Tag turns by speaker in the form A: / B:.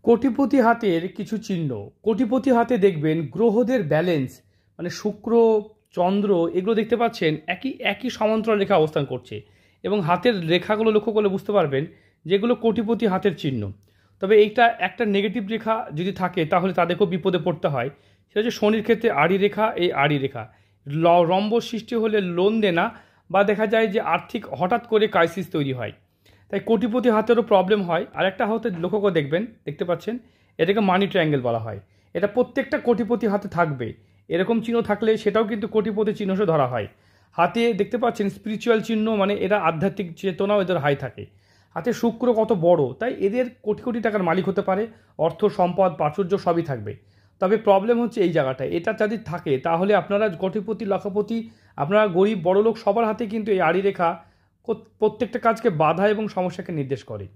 A: কোটিপতি হাতের কিছু চিহ্ন। কোটিপতি হাতে দেখবেন গ্রহদের ব্যালেন্স, মানে শুক্র, চন্দ্র, এগুলো দেখতে পাচ্ছেন একই একই সমান্তরাল রেখা অবস্থান করছে, এবং হাতের রেখাগুলো লক্ষ্য করলে বুঝতে পারবেন যেগুলো কোটিপতি হাতের চিহ্ন। তবে এইটা একটা নেগেটিভ রেখা যদি থাকে তাহলে তাদেরকেও বিপদে পড়তে হয়। সেটা হচ্ছে শনির ক্ষেত্রে আড়ি রেখা, এই আড়ি রেখা রম্ব সৃষ্টি হলে লোন দেনা বা দেখা যায় যে আর্থিক হঠাৎ করে ক্রাইসিস তৈরি হয়। তাই কোটিপতি হাতেরও প্রবলেম হয়। আর একটা হাতে লক্ষ্য করে দেখতে পাচ্ছেন, এটাকে মানি ট্রায়াঙ্গেল বলা হয়। এটা প্রত্যেকটা কোটিপতি হাতে থাকবে। এরকম চিহ্ন থাকলে সেটাও কিন্তু কোটিপতি চিহ্ন হিসেবে ধরা হয়। হাতে দেখতে পাচ্ছেন স্পিরিচুয়াল চিহ্ন, মানে এরা আধ্যাত্মিক চেতনাও এদের হাই থাকে। হাতে শুক্র কত বড়, তাই এদের কোটি কোটি টাকার মালিক হতে পারে, অর্থ সম্পদ প্রাচুর্য সবই থাকবে। তবে প্রবলেম হচ্ছে এই জায়গাটায়, এটা যদি থাকে তাহলে আপনারা কোটিপতি লক্ষপতি, আপনারা গরিব বড়লোক সবার হাতে কিন্তু এই আড়ি রেখা প্রত্যেকটা কাজকে বাধা এবং সমস্যাকে নির্দেশ করে।